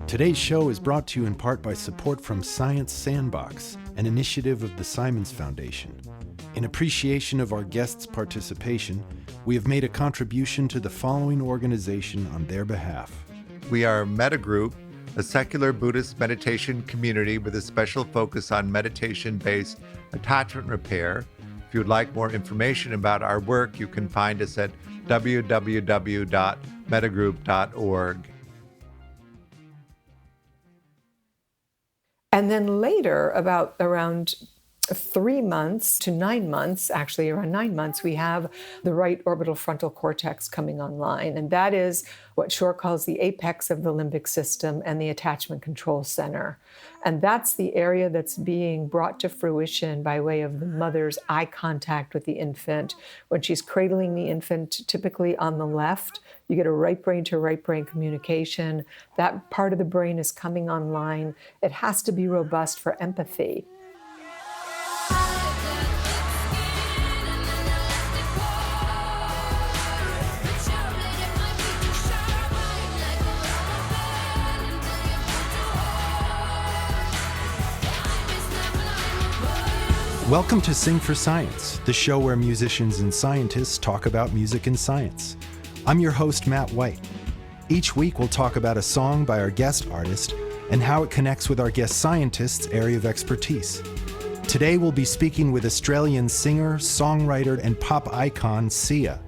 Today's show is brought to you in part by support from Science Sandbox, an initiative of the Simons Foundation. In appreciation of our guests' participation, we have made a contribution to the following organization on their behalf. We are Metagroup, a secular Buddhist meditation community with a special focus on meditation-based attachment repair. If you'd like more information about our work, you can find us at www.metagroup.org. And then later, around 3 months to 9 months, actually around 9 months, we have the right orbital frontal cortex coming online. And that is what Shore calls the apex of the limbic system and the attachment control center. And that's the area that's being brought to fruition by way of the mother's eye contact with the infant. When she's cradling the infant, typically on the left, you get a right brain to right brain communication. That part of the brain is coming online. It has to be robust for empathy. Welcome to Sing for Science, the show where musicians and scientists talk about music and science. I'm your host, Matt White. Each week we'll talk about a song by our guest artist and how it connects with our guest scientist's area of expertise. Today we'll be speaking with Australian singer, songwriter, and pop icon Sia.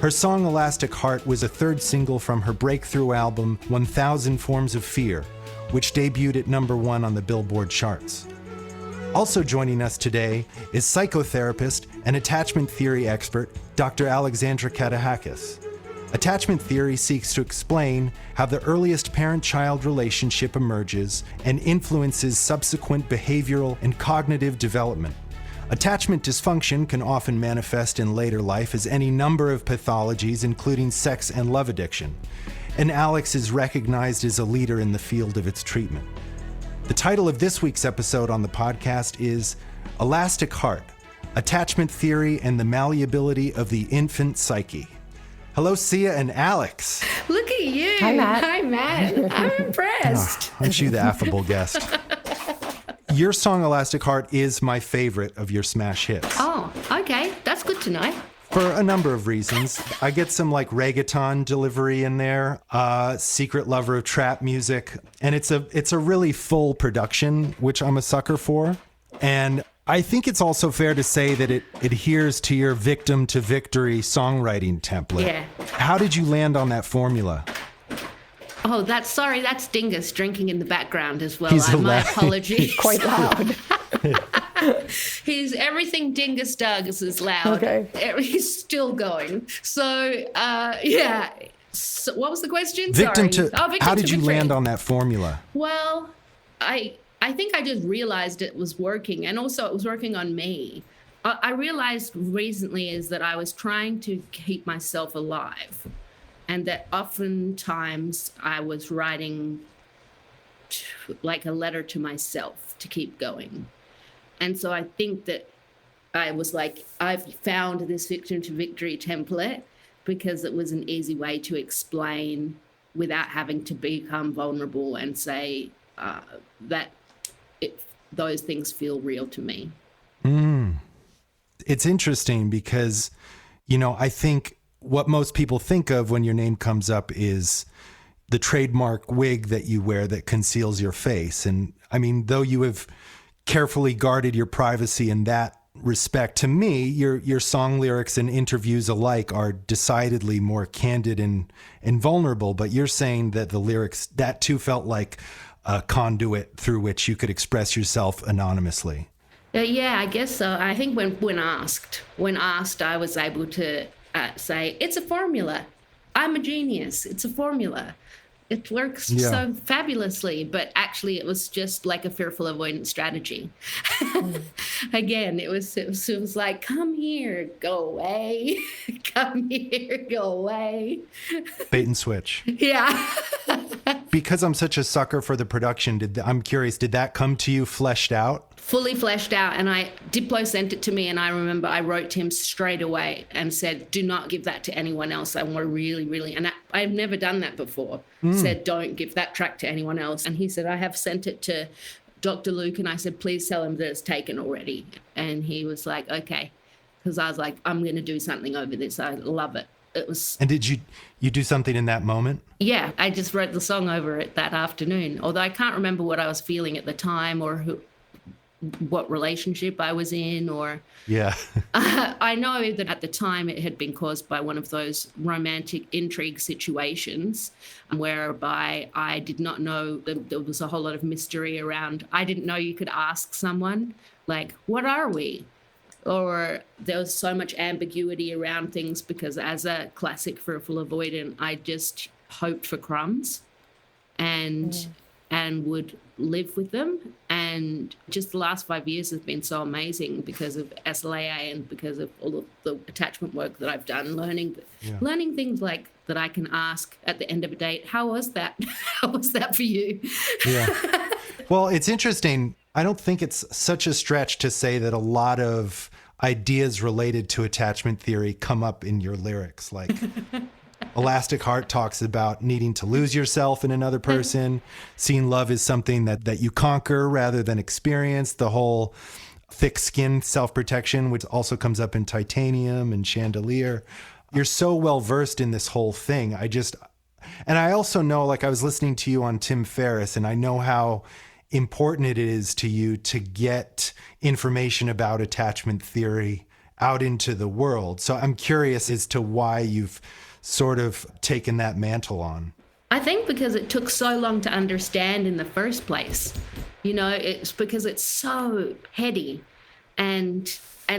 Her song Elastic Heart was a third single from her breakthrough album 1000 Forms of Fear, which debuted at #1 on the Billboard charts. Also joining us today is psychotherapist and attachment theory expert, Dr. Alexandra Katehakis. Attachment theory seeks to explain how the earliest parent-child relationship emerges and influences subsequent behavioral and cognitive development. Attachment dysfunction can often manifest in later life as any number of pathologies, including sex and love addiction. And Alex is recognized as a leader in the field of its treatment. The title of this week's episode on the podcast is Elastic Heart, Attachment Theory and the Malleability of the Infant Psyche. Hello, Sia and Alex. Look at you. Hi, Matt. Hi, Matt. I'm impressed. Aren't you the affable guest? Your song Elastic Heart is my favorite of your smash hits. Oh, okay. That's good to know. For a number of reasons. I get some like reggaeton delivery in there, secret lover of trap music, and it's a really full production, which I'm a sucker for. And I think it's also fair to say that it adheres to your victim to victory songwriting template. Yeah. How did you land on that formula? Oh, that's Dingus drinking in the background as well. He's My apologies. Quite loud. He's everything Dingus does is loud. Okay. He's still going. So, yeah. So what was the question? Victim Sorry. to how did you victory. land on that formula? Well, I think I just realized it was working, and also it was working on me. I realized recently is that I was trying to keep myself alive, and that oftentimes I was writing like a letter to myself to keep going. And so I think that I was like, I've found this victim to victory template because it was an easy way to explain without having to become vulnerable and say that those things feel real to me. It's interesting because, I think what most people think of when your name comes up is the trademark wig that you wear that conceals your face. And I mean, though you have carefully guarded your privacy in that respect, to me, your song lyrics and interviews alike are decidedly more candid and vulnerable. But you're saying that the lyrics, that too felt like a conduit through which you could express yourself anonymously. Yeah, I guess so. I think when asked, I was able to say, it's a formula. I'm a genius. It's a formula. It works so fabulously, but actually it was just like a fearful avoidance strategy. Again, it was like, come here, go away. Come here, go away. Bait and switch. Yeah. Because I'm such a sucker for the production, I'm curious, did that come to you fleshed out? Fully fleshed out. And Diplo sent it to me, and I remember I wrote to him straight away and said, do not give that to anyone else. I want to really, and I've never done that before. Said, don't give that track to anyone else. And he said, I have sent it to Dr. Luke, and I said, please tell him that it's taken already. And he was like, okay. Because I was like, I'm going to do something over this. I love it. It was. And did you do something in that moment? Yeah, I just wrote the song over it that afternoon. Although I can't remember what I was feeling at the time or what relationship I was in, or. Yeah. I know that at the time it had been caused by one of those romantic intrigue situations whereby I did not know that there was a whole lot of mystery around. I didn't know you could ask someone, like, what are we? Or there was so much ambiguity around things because as a classic fearful avoidant, I just hoped for crumbs and would live with them. And just the last 5 years has been so amazing because of SLAA and because of all of the attachment work that I've done, learning things like that I can ask at the end of a date, how was that? How was that for you? Yeah. Well, it's interesting. I don't think it's such a stretch to say that a lot of ideas related to attachment theory come up in your lyrics. Like Elastic Heart talks about needing to lose yourself in another person, seeing love as something that you conquer rather than experience, the whole thick skin self-protection, which also comes up in Titanium and Chandelier. You're so well versed in this whole thing. And I also know, like I was listening to you on Tim Ferriss, and I know how important it is to you to get information about attachment theory out into the world. So I'm curious as to why you've sort of taken that mantle on. I think because it took so long to understand in the first place. You know, it's because it's so heady. And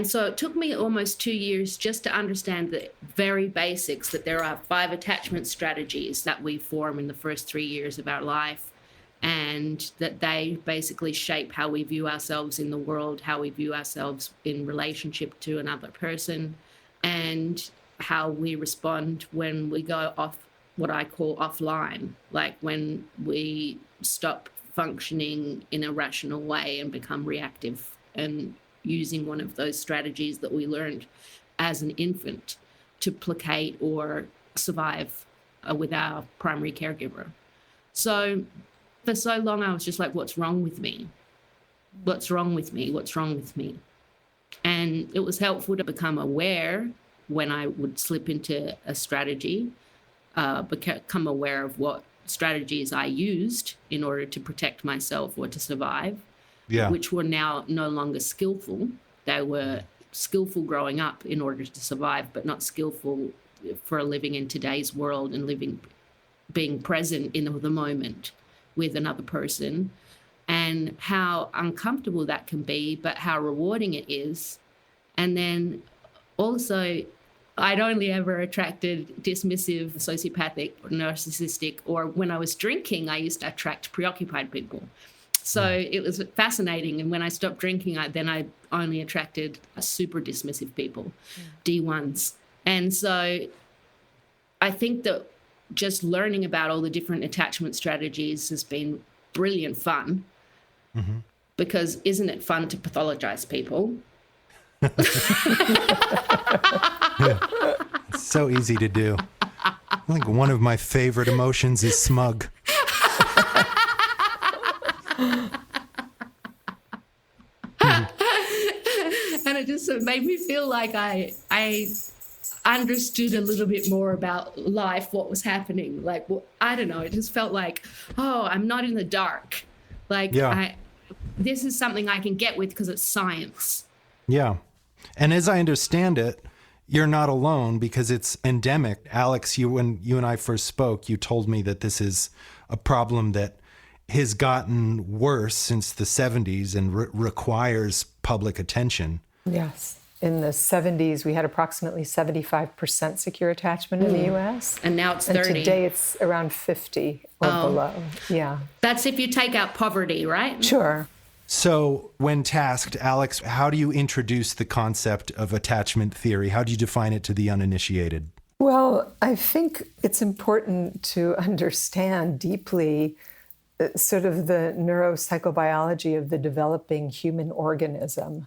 so it took me almost 2 years just to understand the very basics, that there are 5 attachment strategies that we form in the first 3 years of our life. And that they basically shape how we view ourselves in the world, how we view ourselves in relationship to another person, and how we respond when we go off what I call offline, like when we stop functioning in a rational way and become reactive and using one of those strategies that we learned as an infant to placate or survive with our primary caregiver. So for so long, I was just like, what's wrong with me? What's wrong with me? What's wrong with me? And it was helpful to become aware when I would slip into a strategy, become aware of what strategies I used in order to protect myself or to survive, which were now no longer skillful. They were skillful growing up in order to survive, but not skillful for living in today's world and being present in the moment with another person, and how uncomfortable that can be, but how rewarding it is. And then also, I'd only ever attracted dismissive, sociopathic, or narcissistic, or when I was drinking, I used to attract preoccupied people. So it was fascinating. And when I stopped drinking, I only attracted super dismissive people, D1s. And so I think that just learning about all the different attachment strategies has been brilliant fun, because isn't it fun to pathologize people? It's so easy to do. I think one of my favorite emotions is smug. And it just made me feel like I understood a little bit more about life, what was happening. Like, well, I don't know, it just felt like, oh, I'm not in the dark. Like, this is something I can get with because it's science. Yeah. And as I understand it, you're not alone because it's endemic. Alex, when you and I first spoke, you told me that this is a problem that has gotten worse since the 70s and requires public attention. Yes. In the 70s, we had approximately 75% secure attachment in the U.S. And now it's 30. And today it's around 50 or below. Yeah. That's if you take out poverty, right? Sure. So when tasked, Alex, how do you introduce the concept of attachment theory? How do you define it to the uninitiated? Well, I think it's important to understand deeply sort of the neuropsychobiology of the developing human organism,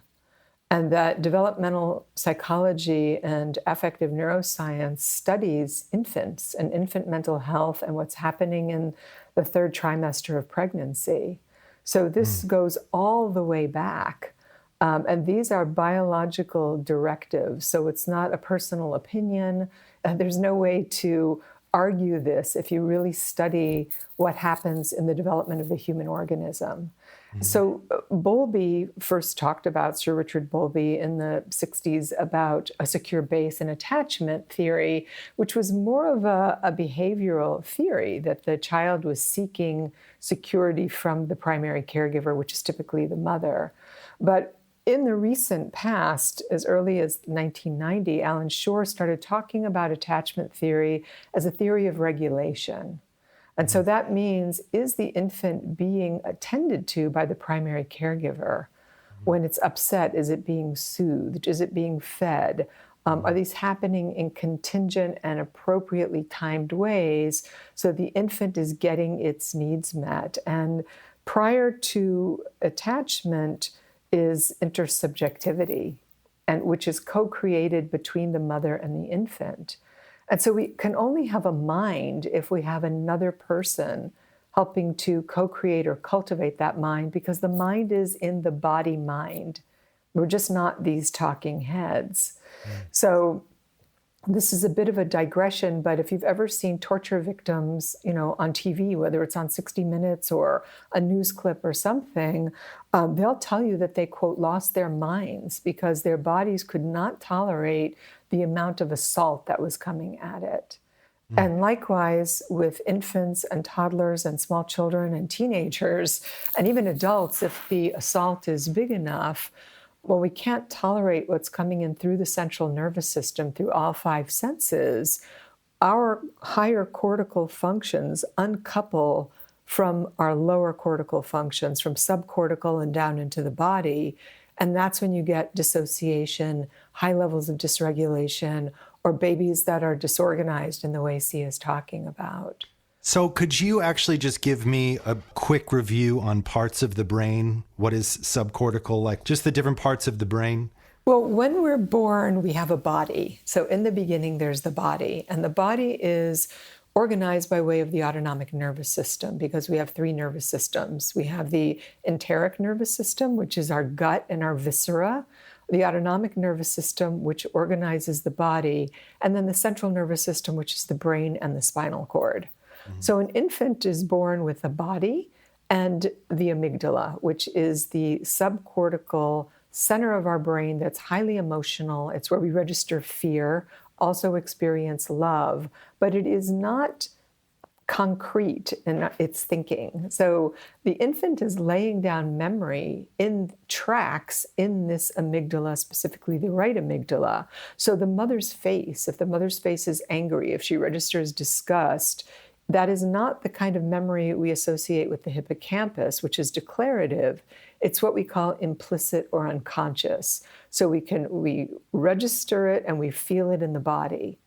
and that developmental psychology and affective neuroscience studies infants and infant mental health and what's happening in the third trimester of pregnancy. So this goes all the way back. And these are biological directives. So it's not a personal opinion. There's no way to argue this if you really study what happens in the development of the human organism. So Bowlby first talked about, Sir Richard Bowlby in the 60s, about a secure base and attachment theory, which was more of a behavioral theory, that the child was seeking security from the primary caregiver, which is typically the mother. But in the recent past, as early as 1990, Alan Shore started talking about attachment theory as a theory of regulation. And so that means, is the infant being attended to by the primary caregiver? When it's upset, is it being soothed? Is it being fed? Are these happening in contingent and appropriately timed ways so the infant is getting its needs met? And prior to attachment is intersubjectivity, and which is co-created between the mother and the infant. And so we can only have a mind if we have another person helping to co-create or cultivate that mind, because the mind is in the body mind. We're just not these talking heads. So this is a bit of a digression, but if you've ever seen torture victims, on TV, whether it's on 60 Minutes or a news clip or something, they'll tell you that they, quote, lost their minds because their bodies could not tolerate the amount of assault that was coming at it. And likewise with infants and toddlers and small children and teenagers, and even adults, if the assault is big enough, well, we can't tolerate what's coming in through the central nervous system, through all five senses. Our higher cortical functions uncouple from our lower cortical functions, from subcortical and down into the body. And that's when you get dissociation, high levels of dysregulation, or babies that are disorganized in the way Sia is talking about. So could you actually just give me a quick review on parts of the brain? What is subcortical, like just the different parts of the brain? Well, when we're born, we have a body. So in the beginning, there's the body. And the body is organized by way of the autonomic nervous system, because we have three nervous systems. We have the enteric nervous system, which is our gut and our viscera, the autonomic nervous system, which organizes the body, and then the central nervous system, which is the brain and the spinal cord. So an infant is born with a body and the amygdala, which is the subcortical center of our brain that's highly emotional. It's where we register fear, also experience love, but it is not concrete in its thinking. So the infant is laying down memory in tracks in this amygdala, specifically the right amygdala. So the mother's face, if the mother's face is angry, if she registers disgust, that is not the kind of memory we associate with the hippocampus, which is declarative. It's what we call implicit or unconscious. So we register it and we feel it in the body.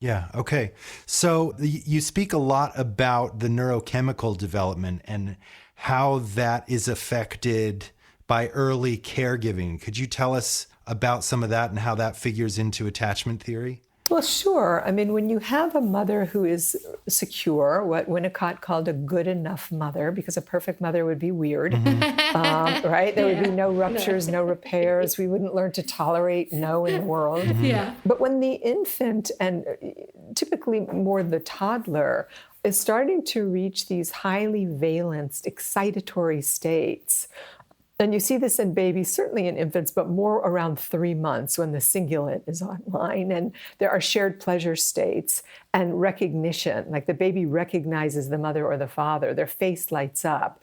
Yeah, okay. So you speak a lot about the neurochemical development and how that is affected by early caregiving. Could you tell us about some of that and how that figures into attachment theory? Well, sure. I mean, when you have a mother who is secure, what Winnicott called a good enough mother, because a perfect mother would be weird, right? There would be no ruptures, no repairs. We wouldn't learn to tolerate no in the world. Yeah. But when the infant, and typically more the toddler, is starting to reach these highly valenced, excitatory states, and you see this in babies, certainly in infants, but more around 3 months when the cingulate is online. And there are shared pleasure states and recognition, like the baby recognizes the mother or the father, their face lights up.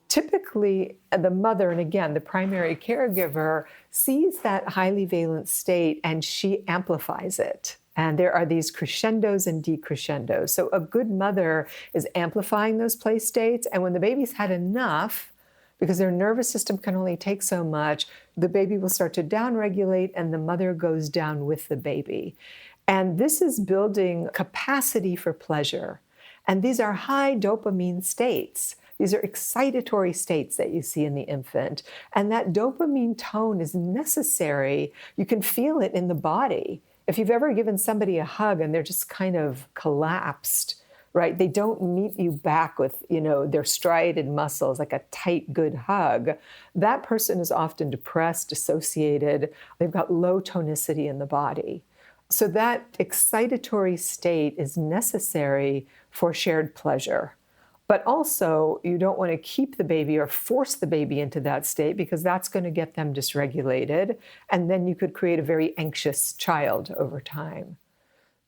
Typically, the mother, and again, the primary caregiver, sees that highly valent state and she amplifies it. And there are these crescendos and decrescendos. So a good mother is amplifying those play states. And when the baby's had enough, because their nervous system can only take so much, the baby will start to downregulate and the mother goes down with the baby. And this is building capacity for pleasure. And these are high dopamine states. These are excitatory states that you see in the infant. And that dopamine tone is necessary. You can feel it in the body. If you've ever given somebody a hug and they're just kind of collapsed, right? They don't meet you back with, their striated muscles, like a tight, good hug. That person is often depressed, dissociated. They've got low tonicity in the body. So that excitatory state is necessary for shared pleasure. But also, you don't want to keep the baby or force the baby into that state because that's going to get them dysregulated. And then you could create a very anxious child over time.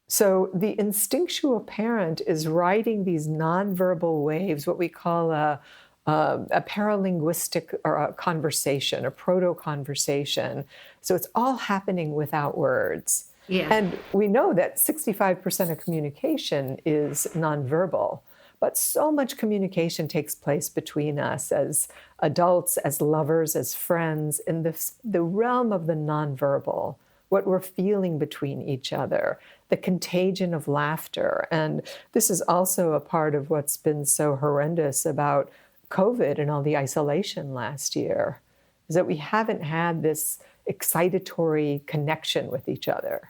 So the instinctual parent is riding these nonverbal waves, what we call a paralinguistic or a conversation, a proto-conversation. So it's all happening without words. Yeah. And we know that 65% of communication is nonverbal. But so much communication takes place between us as adults, as lovers, as friends, in the realm of the nonverbal, what we're feeling between each other, the contagion of laughter. And this is also a part of what's been so horrendous about COVID and all the isolation last year, is that we haven't had this excitatory connection with each other.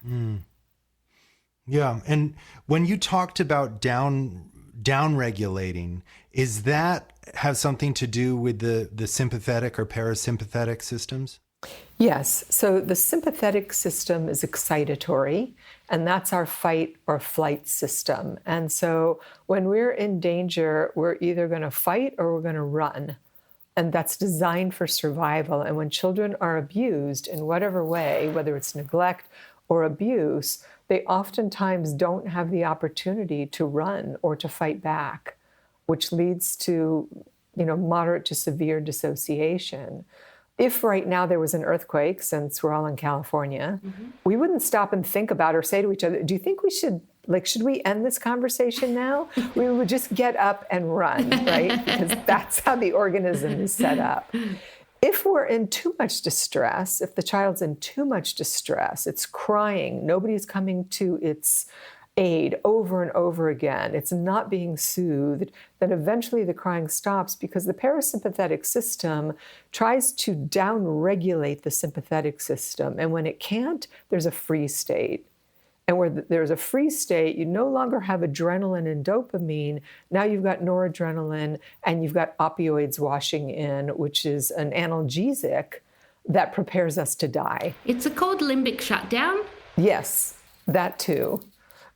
Yeah. And when you talked about down-regulating, is that have something to do with the sympathetic or parasympathetic systems? Yes. So the sympathetic system is excitatory, and that's our fight or flight system. And so when we're in danger, we're either going to fight or we're going to run. And that's designed for survival. And when children are abused in whatever way, whether it's neglect or abuse, they oftentimes don't have the opportunity to run or to fight back, which leads to, moderate to severe dissociation. If right now there was an earthquake, since we're all in California, we wouldn't stop and think about or say to each other, do you think we should we end this conversation now? We would just get up and run, right? Because that's how the organism is set up. If we're in too much distress, if the child's in too much distress, it's crying, nobody's coming to its aid over and over again, it's not being soothed, then eventually the crying stops because the parasympathetic system tries to down-regulate the sympathetic system. And when it can't, there's a freeze state. And where there's a freeze state, you no longer have adrenaline and dopamine. Now you've got noradrenaline and you've got opioids washing in, which is an analgesic that prepares us to die. It's called limbic shutdown? Yes, that too.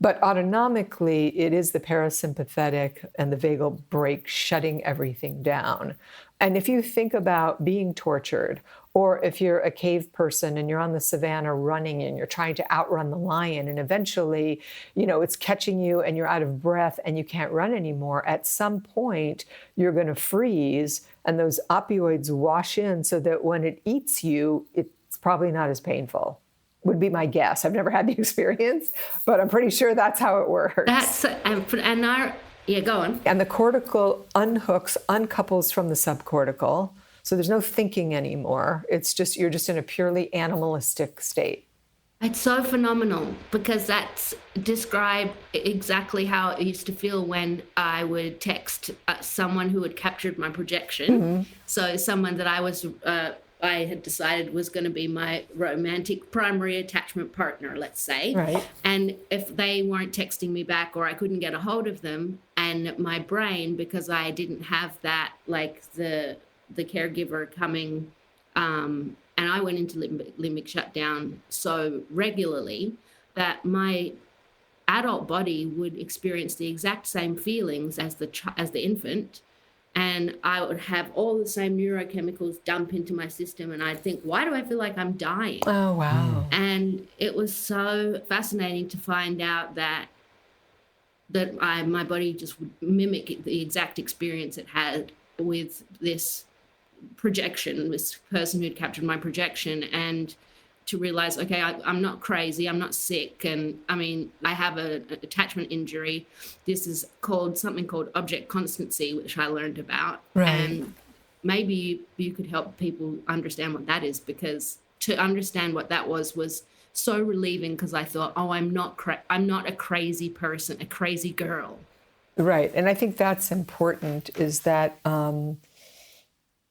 But autonomically, it is the parasympathetic and the vagal brake shutting everything down. And if you think about being tortured, or if you're a cave person and you're on the savannah running and you're trying to outrun the lion and eventually, it's catching you and you're out of breath and you can't run anymore, at some point you're going to freeze and those opioids wash in so that when it eats you, it's probably not as painful. Would be my guess. I've never had the experience, but I'm pretty sure that's how it works. Yeah, go on. And the cortical uncouples from the subcortical. So there's no thinking anymore. It's just, you're just in a purely animalistic state. It's so phenomenal because that's described exactly how it used to feel when I would text someone who had captured my projection. So someone that I had decided was going to be my romantic primary attachment partner, let's say. Right. And if they weren't texting me back or I couldn't get a hold of them, and my brain, because I didn't have that, like the caregiver coming, and I went into limbic shutdown so regularly that my adult body would experience the exact same feelings as the infant. And I would have all the same neurochemicals dump into my system. And I'd think, why do I feel like I'm dying? Oh, wow. And it was so fascinating to find out that my body just would mimic the exact experience it had with this projection, this person who'd captured my projection. And to realize, okay, I'm not crazy, I'm not sick, and I have an attachment injury. This is something called object constancy, which I learned about. Right. And maybe you could help people understand what that is, because to understand what that was so relieving, because I thought, oh, I'm not a crazy person, a crazy girl. Right. And I think that's important, is that,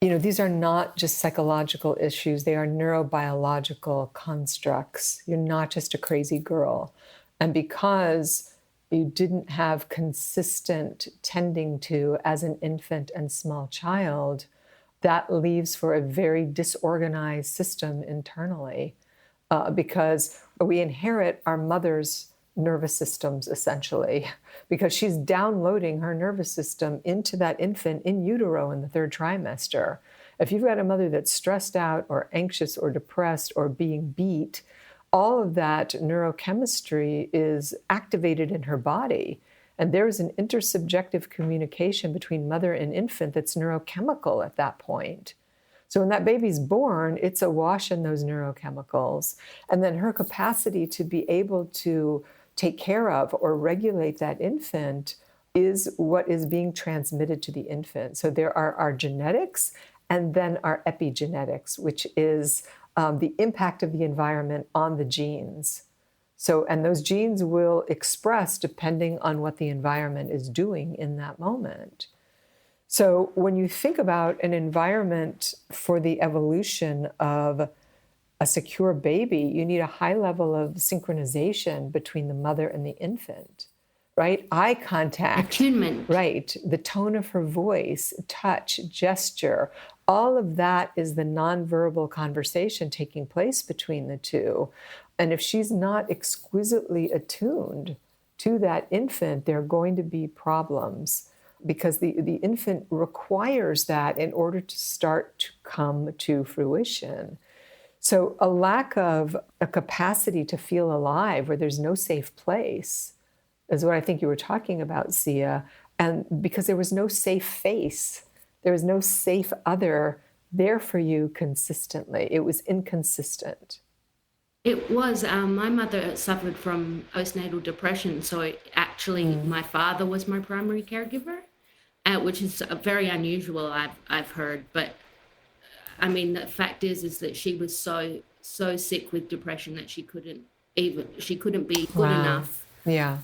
these are not just psychological issues. They are neurobiological constructs. You're not just a crazy girl. And because you didn't have consistent tending to as an infant and small child, that leaves for a very disorganized system internally, because we inherit our mother's nervous systems, essentially, because she's downloading her nervous system into that infant in utero in the 3rd trimester. If you've got a mother that's stressed out or anxious or depressed or being beat, all of that neurochemistry is activated in her body. And there is an intersubjective communication between mother and infant that's neurochemical at that point. So when that baby's born, it's awash in those neurochemicals. And then her capacity to be able to take care of or regulate that infant is what is being transmitted to the infant. So there are our genetics and then our epigenetics, which is the impact of the environment on the genes. So, and those genes will express depending on what the environment is doing in that moment. So when you think about an environment for the evolution of a secure baby, you need a high level of synchronization between the mother and the infant, right? Eye contact. Attunement. Right. The tone of her voice, touch, gesture, all of that is the nonverbal conversation taking place between the two. And if she's not exquisitely attuned to that infant, there are going to be problems, because the infant requires that in order to start to come to fruition. So a lack of a capacity to feel alive, where there's no safe place, is what I think you were talking about, Sia. And because there was no safe face, there was no safe other there for you consistently. It was inconsistent. It was, my mother suffered from postnatal depression. So actually my father was my primary caregiver, which is very unusual, I've heard. But I mean, the fact is that she was so sick with depression that she couldn't be good enough. Yeah.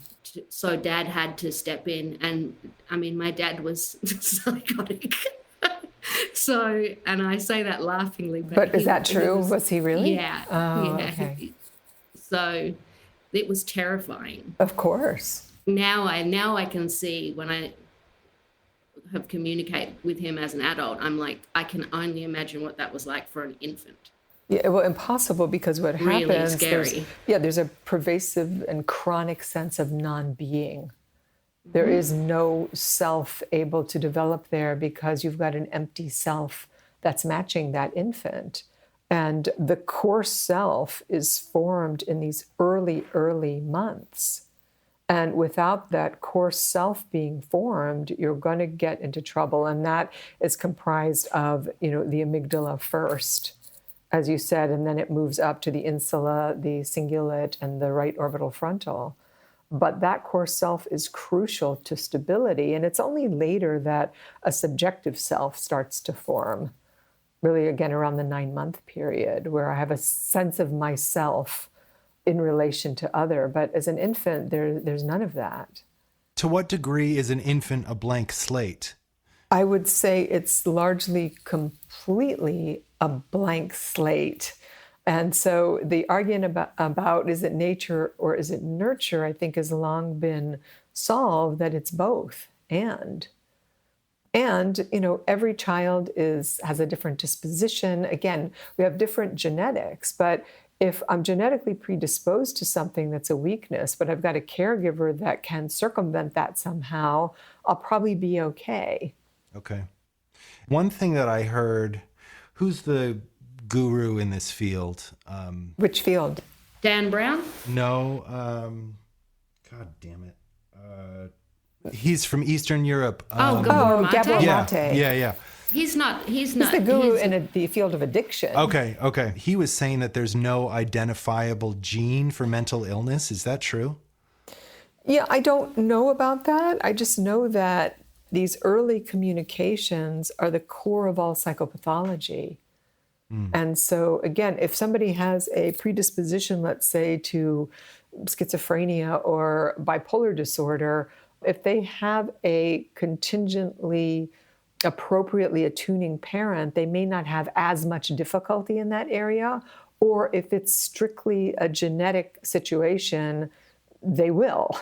So Dad had to step in, and I mean, my dad was psychotic. So, and I say that laughingly, but is that true? Was he really? Yeah. Oh, yeah. Okay. So it was terrifying. Of course. Now I can see, when I have communicated with him as an adult, I'm like, I can only imagine what that was like for an infant. Yeah, well, impossible, because what Really happens, scary. there's a pervasive and chronic sense of non-being. There is no self able to develop there, because you've got an empty self that's matching that infant. And the core self is formed in these early months. And without that core self being formed, you're going to get into trouble. And that is comprised of, the amygdala first, as you said, and then it moves up to the insula, the cingulate, and the right orbital frontal. But that core self is crucial to stability. And it's only later that a subjective self starts to form, really, again, around the 9-month period, where I have a sense of myself in relation to other. But as an infant, there's none of that. To what degree is an infant a blank slate? I would say it's largely completely a blank slate. And so the argument about is it nature or is it nurture, I think, has long been solved, that it's both. And every child has a different disposition. Again, we have different genetics, but if I'm genetically predisposed to something that's a weakness, but I've got a caregiver that can circumvent that somehow, I'll probably be okay. Okay. One thing that I heard, who's the guru in this field? Which field? Dan Brown? No. God damn it. He's from Eastern Europe. Gabor Mate? Yeah. He's not. He's the guru in the field of addiction. Okay. He was saying that there's no identifiable gene for mental illness. Is that true? Yeah, I don't know about that. I just know that these early communications are the core of all psychopathology. And so, again, if somebody has a predisposition, let's say, to schizophrenia or bipolar disorder, if they have a contingently, appropriately attuning parent, they may not have as much difficulty in that area. Or if it's strictly a genetic situation, they will.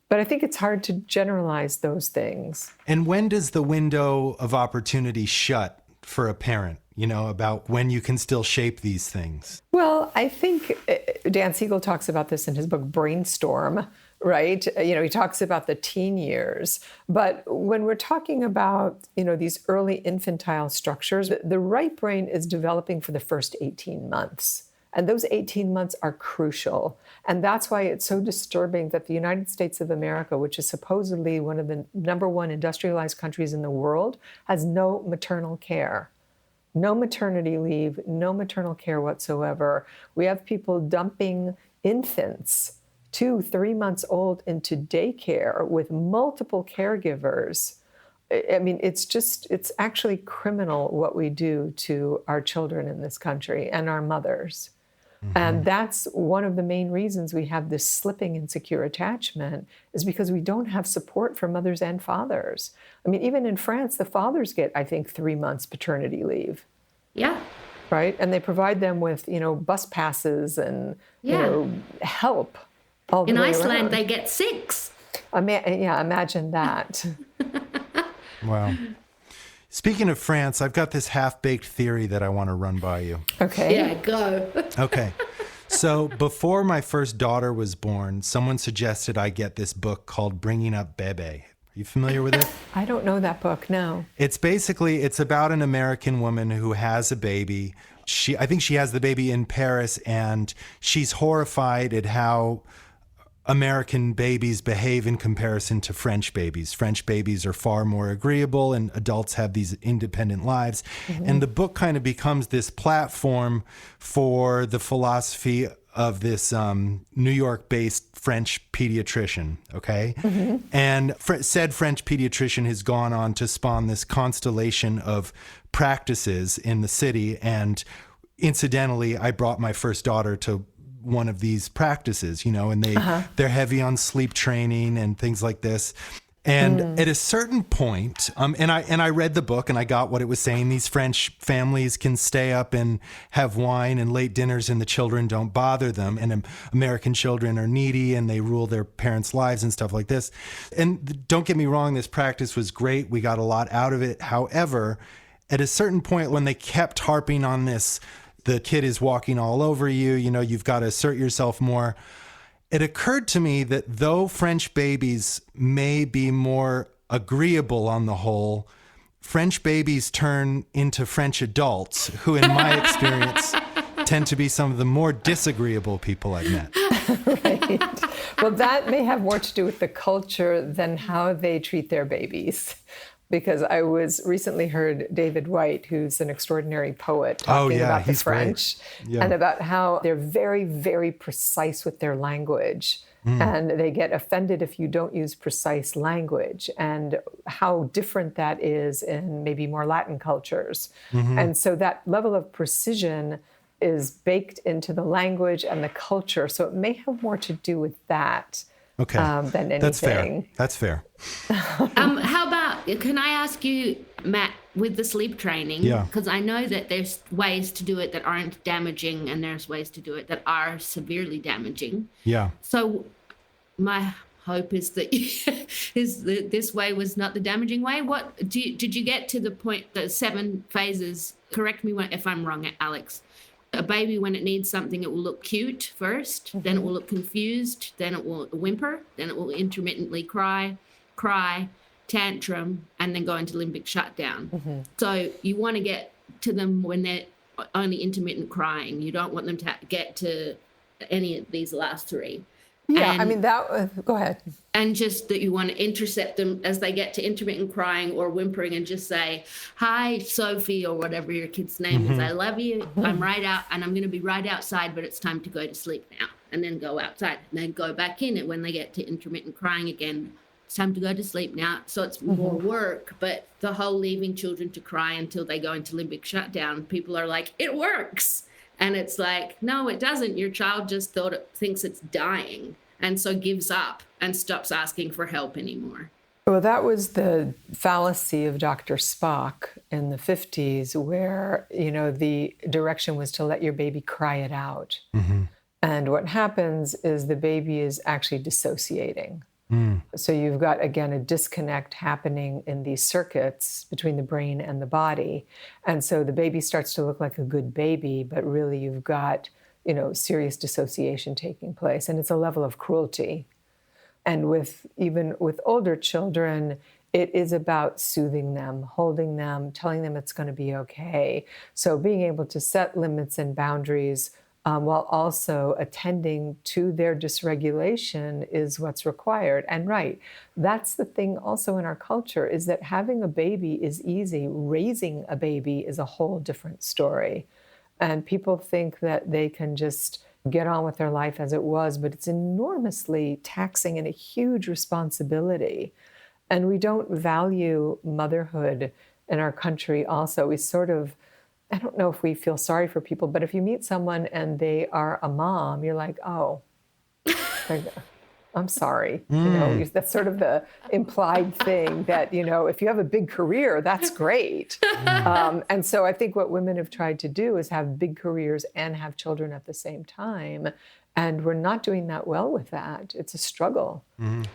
But I think it's hard to generalize those things. And when does the window of opportunity shut for a parent, about when you can still shape these things? Well, I think Dan Siegel talks about this in his book, Brainstorm, right? He talks about the teen years. But when we're talking about, these early infantile structures, the right brain is developing for the first 18 months. And those 18 months are crucial. And that's why it's so disturbing that the United States of America, which is supposedly one of the number one industrialized countries in the world, has no maternal care. No maternity leave, no maternal care whatsoever. We have people dumping infants 2-3 months old into daycare with multiple caregivers. I mean, it's actually criminal what we do to our children in this country and our mothers. And that's one of the main reasons we have this slipping in secure attachment, is because we don't have support for mothers and fathers. I mean, even in France, the fathers get, I think, 3 months paternity leave. Yeah. Right? And they provide them with, bus passes and, help all the in way Iceland, around. they get 6. Imagine that. Wow. Speaking of France, I've got this half-baked theory that I want to run by you. Okay. Yeah, go. Okay. So before my first daughter was born, someone suggested I get this book called Bringing Up Bebe. Are you familiar with it? I don't know that book, no. It's about an American woman who has a baby. I think she has the baby in Paris, and she's horrified at how American babies behave in comparison to French babies. French babies are far more agreeable, and adults have these independent lives. And the book kind of becomes this platform for the philosophy of this New York-based French pediatrician, okay? And said French pediatrician has gone on to spawn this constellation of practices in the city. And incidentally, I brought my first daughter to one of these practices, and they're heavy on sleep training and things like this. And at a certain point, and I read the book and I got what it was saying. These French families can stay up and have wine and late dinners, and the children don't bother them. And American children are needy and they rule their parents' lives and stuff like this. And don't get me wrong, this practice was great. We got a lot out of it. However, at a certain point, when they kept harping on this, the kid is walking all over you, you've got to assert yourself more. It occurred to me that though French babies may be more agreeable on the whole, French babies turn into French adults who, in my experience, tend to be some of the more disagreeable people I've met. Right. Well, that may have more to do with the culture than how they treat their babies. Because I recently heard David Whyte, who's an extraordinary poet, talking about the French and about how they're very, very precise with their language. And they get offended if you don't use precise language, and how different that is in maybe more Latin cultures. And so that level of precision is baked into the language and the culture. So it may have more to do with that. Okay. Than anything. That's fair. How about, can I ask you, Matt, with the sleep training? Yeah. Because I know that there's ways to do it that aren't damaging, and there's ways to do it that are severely damaging. Yeah. So my hope is that this way was not the damaging way. What did you get to the point, the 7 phases? Correct me if I'm wrong, Alex. A baby, when it needs something, it will look cute first, then it will look confused, then it will whimper, then it will intermittently cry, tantrum, and then go into limbic shutdown. So you want to get to them when they're only intermittent crying. You don't want them to get to any of these last 3. Yeah, go ahead. And just that you want to intercept them as they get to intermittent crying or whimpering, and just say, "Hi, Sophie," or whatever your kid's name is. "I love you. I'm right out, and I'm going to be right outside, but it's time to go to sleep now." And then go outside, and then go back in it when they get to intermittent crying again. it's time to go to sleep now. So it's more work, but the whole leaving children to cry until they go into limbic shutdown, people are like, it works. And it's like, no, it doesn't. Your child just thinks it's dying, and so gives up and stops asking for help anymore. Well, that was the fallacy of Dr. Spock in the 50s, where, the direction was to let your baby cry it out. And what happens is the baby is actually dissociating. So you've got, again, a disconnect happening in these circuits between the brain and the body. And so the baby starts to look like a good baby, but really you've got, serious dissociation taking place. And it's a level of cruelty. And even with older children, it is about soothing them, holding them, telling them it's going to be okay. So being able to set limits and boundaries while also attending to their dysregulation is what's required. And right, that's the thing also in our culture, is that having a baby is easy. Raising a baby is a whole different story. And people think that they can just get on with their life as it was, but it's enormously taxing and a huge responsibility. And we don't value motherhood in our country also. We sort of, I don't know if we feel sorry for people, but if you meet someone and they are a mom, you're like, oh, I'm sorry. That's sort of the implied thing that, if you have a big career, that's great. And so I think what women have tried to do is have big careers and have children at the same time. And we're not doing that well with that. It's a struggle.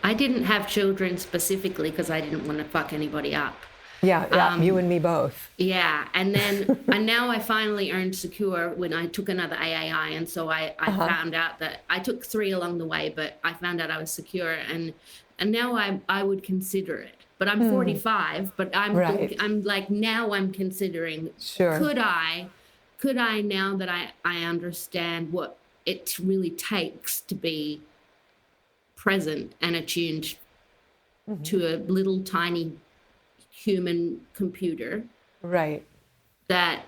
I didn't have children specifically because I didn't want to fuck anybody up. Yeah, you and me both. Yeah, and then and now I finally earned secure when I took another AAI, and so I found out that I took 3 along the way, but I found out I was secure, and now I would consider it. But I'm 45, but I'm like, now I'm considering, could I now that I understand what it really takes to be present and attuned to a little tiny human computer, right? That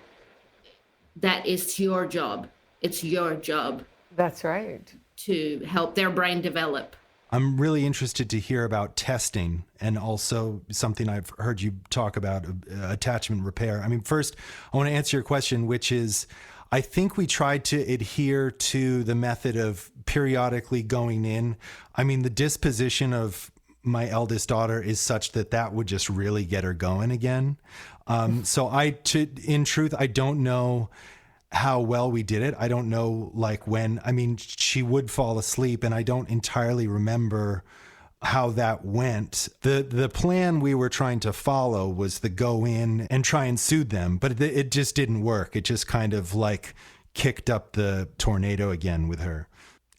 is your job. It's your job. That's right. To help their brain develop. I'm really interested to hear about testing, and also something I've heard you talk about, attachment repair. I mean, first, I want to answer your question, which is, I think we tried to adhere to the method of periodically going in. I mean, the disposition of my eldest daughter is such that would just really get her going again. So in truth, I don't know how well we did it. I don't know when, she would fall asleep, and I don't entirely remember how that went. The plan we were trying to follow was the go in and try and soothe them, but it just didn't work. It just kind of kicked up the tornado again with her.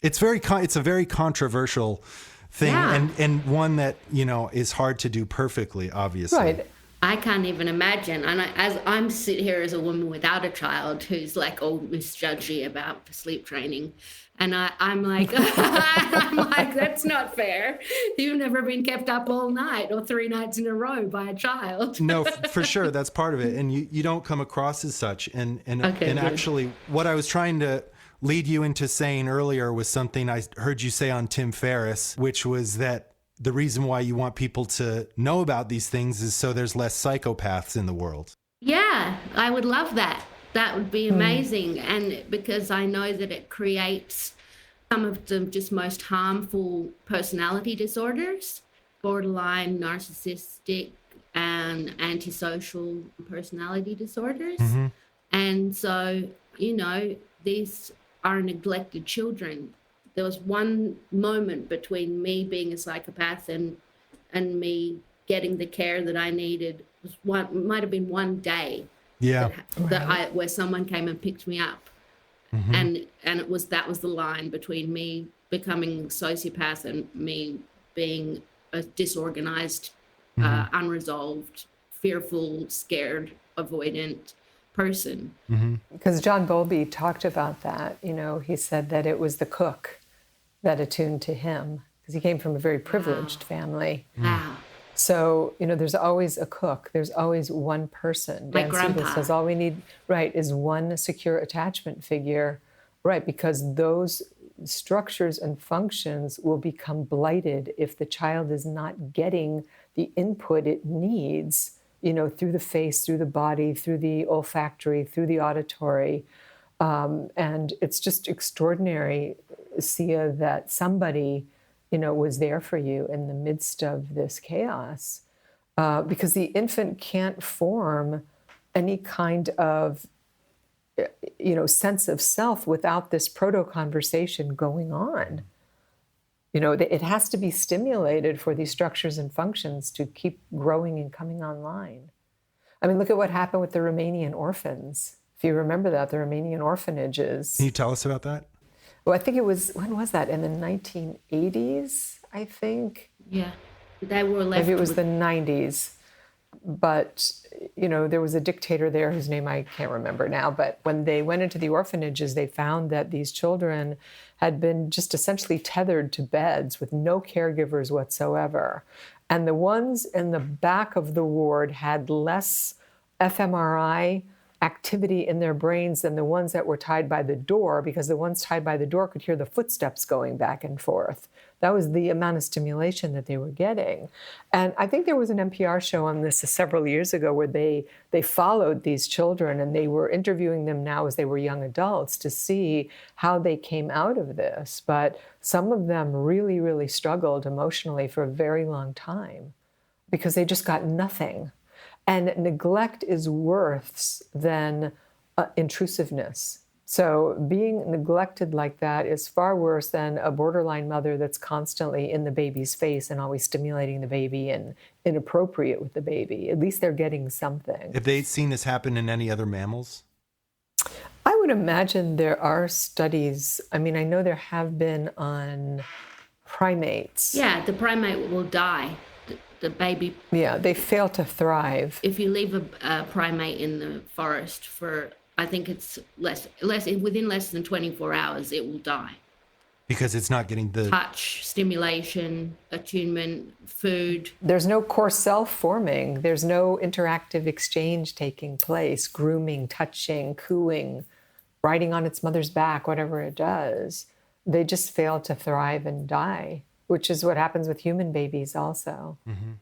It's a very controversial thing, and one that is hard to do perfectly, obviously. Right. I can't even imagine. And as I'm sitting here as a woman without a child who's all misjudgy about sleep training, and I'm like, that's not fair. You've never been kept up all night or 3 nights in a row by a child. No, for sure, that's part of it, and you don't come across as such. And actually, what I was trying to lead you into saying earlier was something I heard you say on Tim Ferriss, which was that the reason why you want people to know about these things is so there's less psychopaths in the world. Yeah, I would love that. That would be amazing. And because I know that it creates some of the just most harmful personality disorders, borderline narcissistic and antisocial personality disorders. And so, these are neglected children. There was one moment between me being a psychopath and me getting the care that I needed. Might have been one day. Yeah. Where someone came and picked me up, and that was the line between me becoming a sociopath and me being a disorganized, unresolved, fearful, scared, avoidant person. Because John Bowlby talked about that. He said that it was the cook that attuned to him, because he came from a very privileged family. Wow. So, there's always a cook. There's always one person. My grandpa. Dan Siegel says all we need, is one secure attachment figure, because those structures and functions will become blighted if the child is not getting the input it needs, through the face, through the body, through the olfactory, through the auditory. And it's just extraordinary, Sia, that somebody, was there for you in the midst of this chaos. Because the infant can't form any kind of, sense of self without this proto-conversation going on. It has to be stimulated for these structures and functions to keep growing and coming online. I mean, look at what happened with the Romanian orphans. If you remember that, the Romanian orphanages. Can you tell us about that? Well, I think it was, when was that? In the 1980s, I think? Yeah, they were left. Maybe it was the 90s. But, there was a dictator there whose name I can't remember now. But when they went into the orphanages, they found that these children had been just essentially tethered to beds with no caregivers whatsoever. And the ones in the back of the ward had less fMRI activity in their brains than the ones that were tied by the door, because the ones tied by the door could hear the footsteps going back and forth. That was the amount of stimulation that they were getting. And I think there was an NPR show on this several years ago where they followed these children, and they were interviewing them now as they were young adults to see how they came out of this. But some of them really, really struggled emotionally for a very long time because they just got nothing. And neglect is worse than intrusiveness. So being neglected like that is far worse than a borderline mother that's constantly in the baby's face and always stimulating the baby and inappropriate with the baby. At least they're getting something. Have they seen this happen in any other mammals? I would imagine there are studies. I mean, I know there have been on primates. Yeah, the primate will die. The baby. Yeah, they fail to thrive. If you leave a primate in the forest for, I think it's within less than 24 hours, it will die. Because it's not getting the touch, stimulation, attunement, food. There's no core self forming. There's no interactive exchange taking place, grooming, touching, cooing, riding on its mother's back, whatever it does. They just fail to thrive and die, which is what happens with human babies also. Mm-hmm.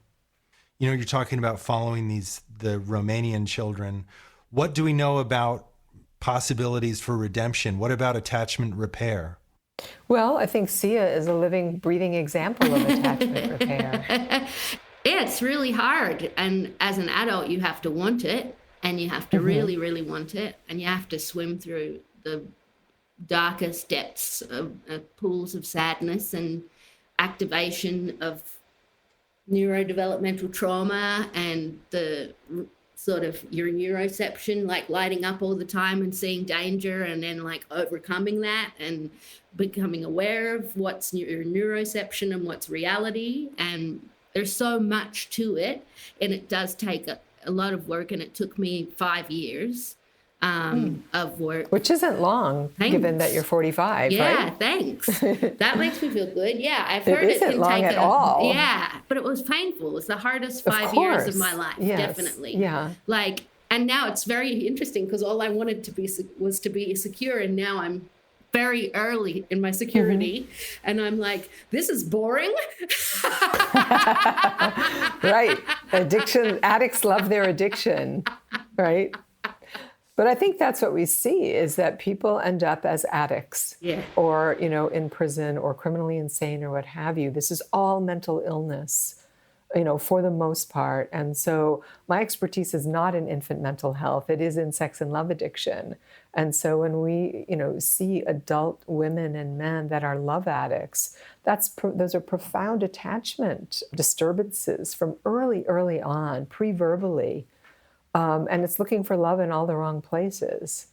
You're talking about following the Romanian children. What do we know about possibilities for redemption? What about attachment repair? Well, I think Sia is a living, breathing example of attachment repair. Yeah, it's really hard. And as an adult, you have to want it, and you have to really, really want it, and you have to swim through the darkest depths of pools of sadness and activation of neurodevelopmental trauma and the sort of your neuroception, like lighting up all the time and seeing danger, and then like overcoming that and becoming aware of what's your neuroception and what's reality. And there's so much to it, and it does take a lot of work, and it took me 5 years of work. Which isn't long, given that you're 45, yeah, right? Thanks. That makes me feel good. Yeah, I've heard it can long take at all. Yeah, but it was painful. It's the hardest 5 years of my life, definitely. Yeah. And now it's very interesting because all I wanted to be was to be secure, and now I'm very early in my security, and I'm like, this is boring. Right. Addiction, addicts love their addiction, right? But I think that's what we see, is that people end up as addicts, or, in prison or criminally insane or what have you. This is all mental illness, for the most part. And so my expertise is not in infant mental health. It is in sex and love addiction. And so when we, see adult women and men that are love addicts, those are profound attachment disturbances from early on, pre-verbally. And it's looking for love in all the wrong places,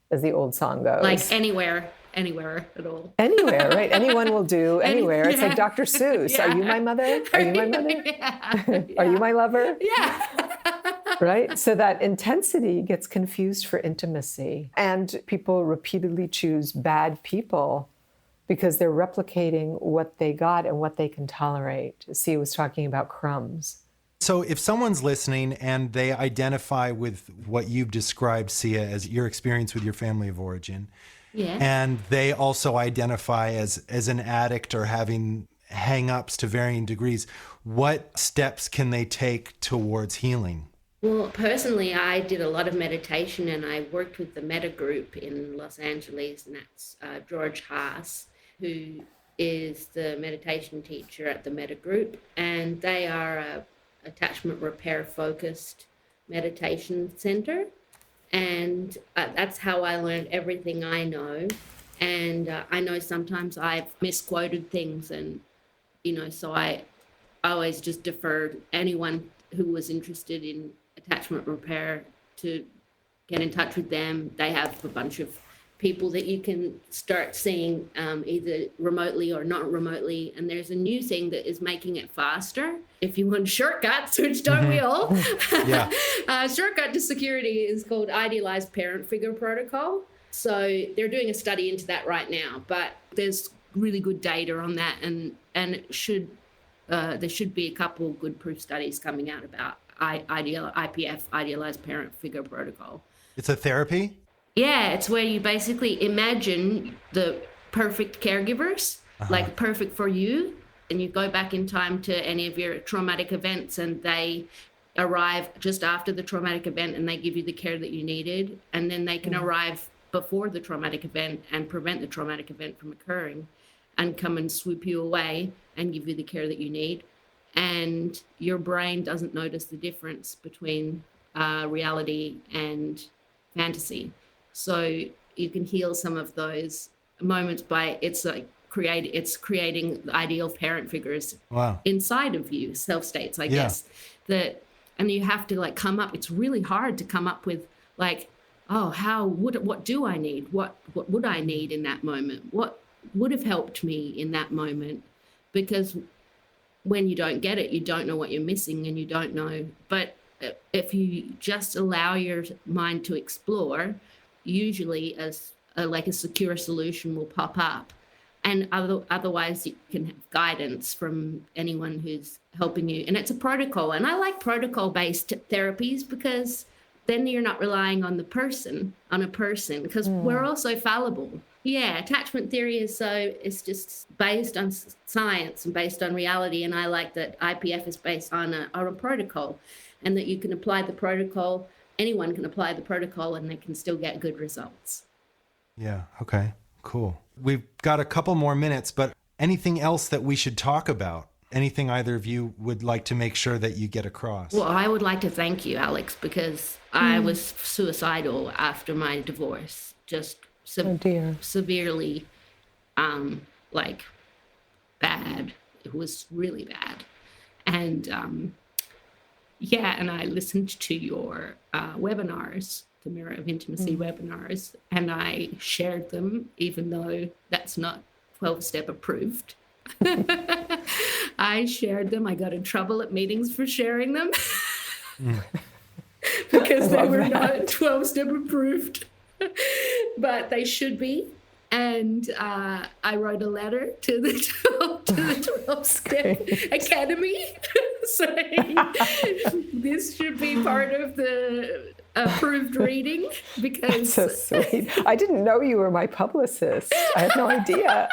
as the old song goes. Like anywhere at all. Anywhere, right? Anyone will do, anywhere. It's like Dr. Seuss. Yeah. Are you my mother? Are you my mother? Yeah. Are you my lover? Yeah. Right? So that intensity gets confused for intimacy. And people repeatedly choose bad people because they're replicating what they got and what they can tolerate. Sia was talking about crumbs. So if someone's listening and they identify with what you've described, Sia, as your experience with your family of origin, Yeah. and they also identify as an addict or having hang-ups to varying degrees. What steps can they take towards healing? Well, personally, I did a lot of meditation, and I worked with the Meta Group in Los Angeles, and that's George Haas, who is the meditation teacher at the Meta Group, and they are a attachment repair focused meditation center, and that's how I learned everything I know. And I know sometimes I've misquoted things, and so I always just deferred anyone who was interested in attachment repair to get in touch with them. They have a bunch of people that you can start seeing either remotely or not remotely. And there's a new thing that is making it faster. If you want shortcuts, which don't we all? Yeah. Shortcut to security is called Idealized Parent Figure Protocol. So they're doing a study into that right now, but there's really good data on that, and it should there should be a couple of good proof studies coming out about IPF, Idealized Parent Figure Protocol. It's a therapy? Yeah, it's where you basically imagine the perfect caregivers, like perfect for you, and you go back in time to any of your traumatic events, and they arrive just after the traumatic event, and they give you the care that you needed, and then they can arrive before the traumatic event and prevent the traumatic event from occurring, and come and swoop you away and give you the care that you need. And your brain doesn't notice the difference between reality and fantasy. So you can heal some of those moments by creating the ideal parent figures inside of you, self states, I guess. And you have to come up. It's really hard to come up with what do I need? What would I need in that moment? What would have helped me in that moment? Because when you don't get it, you don't know what you're missing, and you don't know. But if you just allow your mind to explore, usually a secure solution will pop up. And otherwise you can have guidance from anyone who's helping you. And it's a protocol. And I like protocol-based therapies because then you're not relying on a person, because we're also fallible. Yeah, attachment theory is just based on science and based on reality. And I like that IPF is based on a protocol, and that you can apply the protocol. Anyone can apply the protocol, and they can still get good results. Yeah. Okay, cool. We've got a couple more minutes, but anything else that we should talk about? Anything either of you would like to make sure that you get across? Well, I would like to thank you, Alex, because I was suicidal after my divorce. Just severely, bad. It was really bad. And and I listened to your webinars, the Mirror of Intimacy webinars, and I shared them, even though that's not 12-step approved. I shared them. I got in trouble at meetings for sharing them because they were not 12-step approved, but they should be. And I wrote a letter to the 12-step Academy saying this should be part of the approved reading, because That's so sweet. I didn't know you were my publicist. I had no idea.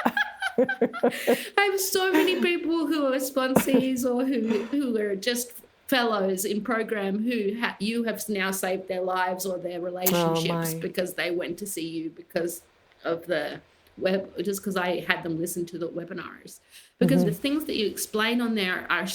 I have so many people who are sponsees or who are just fellows in program who you have now saved their lives or their relationships because they went to see you because of the web, just because I had them listen to the webinars. Because the things that you explain on there are,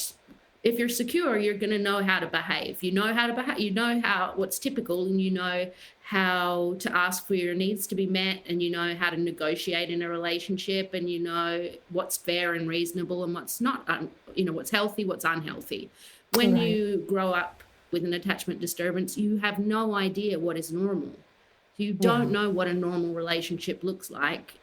if you're secure, you're going to know how to behave. You know how to behave. You know what's typical, and you know how to ask for your needs to be met, and you know how to negotiate in a relationship, and you know what's fair and reasonable and what's not, what's healthy, what's unhealthy. When you grow up with an attachment disturbance, you have no idea what is normal. You don't know what a normal relationship looks like.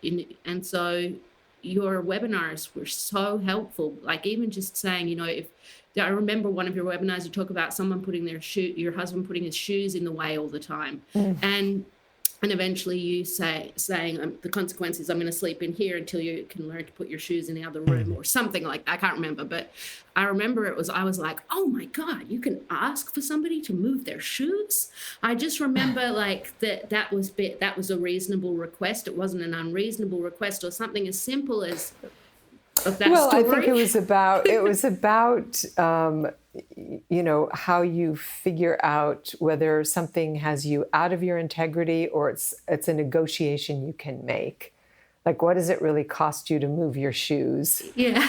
And so your webinars were so helpful. Like even just saying, I remember one of your webinars, you talk about someone putting your husband putting his shoes in the way all the time. And And eventually you saying the consequence is I'm going to sleep in here until you can learn to put your shoes in the other room or something like that. I can't remember, but I remember I was like, oh my God, you can ask for somebody to move their shoes. I just remember like that was a reasonable request. It wasn't an unreasonable request or something as simple as of that well, story. I think it was about how you figure out whether something has you out of your integrity or it's a negotiation you can make. Like, what does it really cost you to move your shoes? Yeah.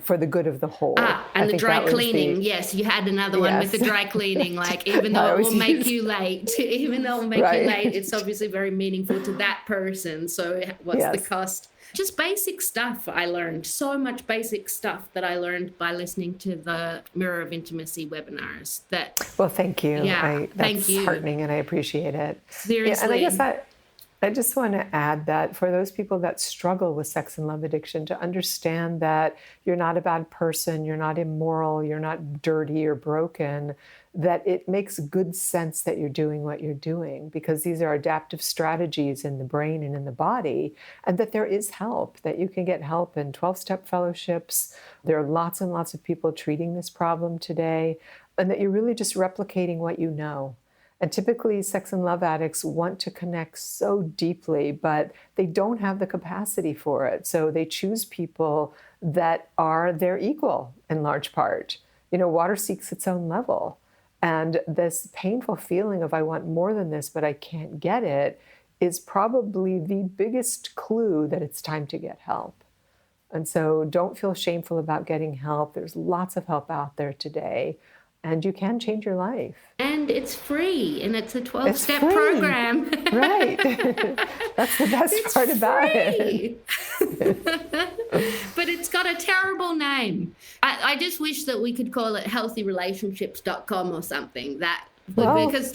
For the good of the whole. And the dry cleaning. Yes, you had another one with the dry cleaning. Like, even though it will make you late, it's obviously very meaningful to that person. So what's the cost? Just basic stuff I learned. So much basic stuff that I learned by listening to the Mirror of Intimacy webinars. Well, thank you. Yeah, thank you. That's heartening, and I appreciate it. Seriously. Yeah, and I guess I just want to add that for those people that struggle with sex and love addiction, to understand that you're not a bad person, you're not immoral, you're not dirty or broken, that it makes good sense that you're doing what you're doing, because these are adaptive strategies in the brain and in the body, and that there is help, that you can get help in 12-step fellowships. There are lots and lots of people treating this problem today, and that you're really just replicating what you know. And typically, sex and love addicts want to connect so deeply, but they don't have the capacity for it. So they choose people that are their equal in large part. Water seeks its own level. And this painful feeling of I want more than this, but I can't get it, is probably the biggest clue that it's time to get help. And so don't feel shameful about getting help. There's lots of help out there today. And you can change your life. And it's free, and it's a 12-step program. Right. That's the best part about it. But it's got a terrible name. I just wish that we could call it healthyrelationships.com or something. Because,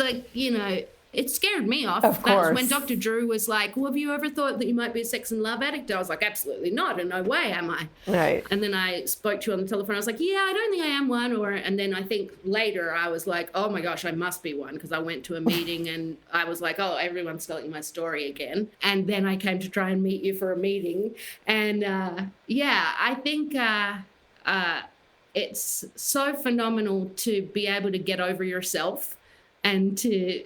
it scared me off. Of course. When Dr. Drew was like, well, have you ever thought that you might be a sex and love addict? I was like, absolutely not. In no way am I. Right. And then I spoke to you on the telephone. I was like, yeah, I don't think I am one. And then I think later I was like, oh my gosh, I must be one, because I went to a meeting and I was like, oh, everyone's telling my story again. And then I came to try and meet you for a meeting. And I think it's so phenomenal to be able to get over yourself and to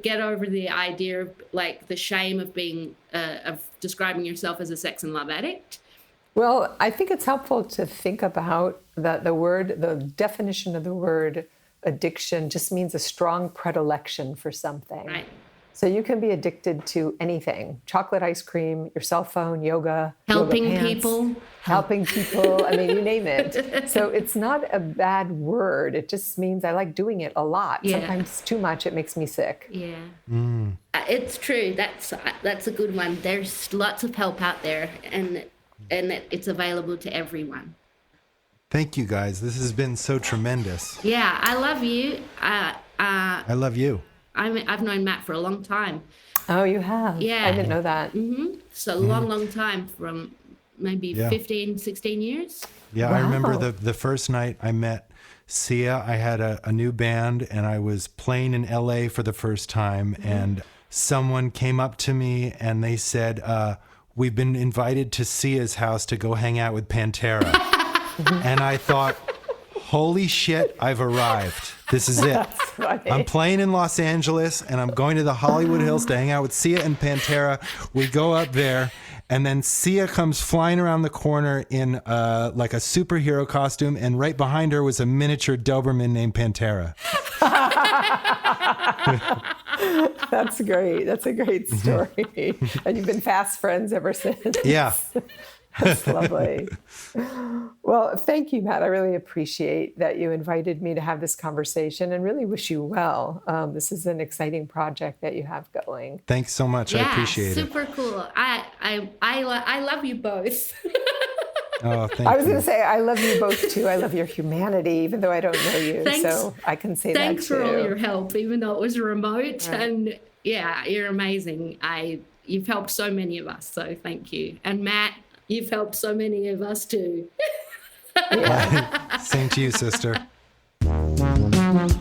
get over the idea of like the shame of being of describing yourself as a sex and love addict. Well, I think it's helpful to think about the definition of the word addiction just means a strong predilection for something. Right. So you can be addicted to anything: chocolate ice cream, your cell phone, yoga, helping yoga pants, people. I mean, you name it. So it's not a bad word. It just means I like doing it a lot. Yeah. Sometimes too much, it makes me sick. Yeah. It's true. That's a good one. There's lots of help out there, and it's available to everyone. Thank you, guys. This has been so tremendous. Yeah, I love you. I love you. I've known Matt for a long time. Oh, you have? Yeah. I didn't know that. Mm-hmm. So long time, from maybe 15, 16 years. Yeah, Wow. I remember the first night I met Sia. I had a new band, and I was playing in LA for the first time, and someone came up to me and they said, we've been invited to Sia's house to go hang out with Pantera. And I thought, holy shit, I've arrived. This is it. I'm playing in Los Angeles, and I'm going to the Hollywood Hills to hang out with Sia and Pantera. We go up there, and then Sia comes flying around the corner in like a superhero costume, and right behind her was a miniature Doberman named Pantera. That's great. That's a great story. And you've been fast friends ever since. Yeah. That's lovely. Well, thank you, Matt. I really appreciate that you invited me to have this conversation, and really wish you well. This is an exciting project that you have going. Thanks so much. I appreciate it. Super cool. I love you both. Oh, thank you. I was going to say, I love you both too. I love your humanity, even though I don't know you. So I can say that too. Thanks for all your help, even though it was remote. Right. And yeah, you're amazing. You've helped so many of us. So thank you. And Matt, you've helped so many of us too. Same to you, sister.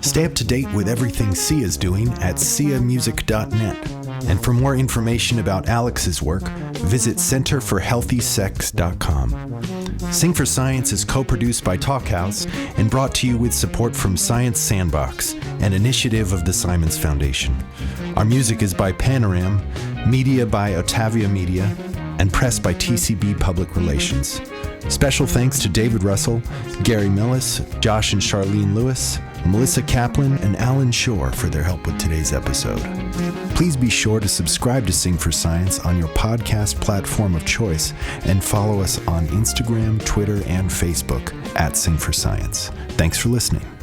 Stay up to date with everything Sia's doing at siamusic.net. And for more information about Alex's work, visit centerforhealthysex.com. Sing for Science is co-produced by Talkhouse and brought to you with support from Science Sandbox, an initiative of the Simons Foundation. Our music is by Panoram, media by Otavia Media, and press by TCB Public Relations. Special thanks to David Russell, Gary Millis, Josh and Charlene Lewis, Melissa Kaplan, and Alan Shore for their help with today's episode. Please be sure to subscribe to Sing for Science on your podcast platform of choice and follow us on Instagram, Twitter, and Facebook at Sing for Science. Thanks for listening.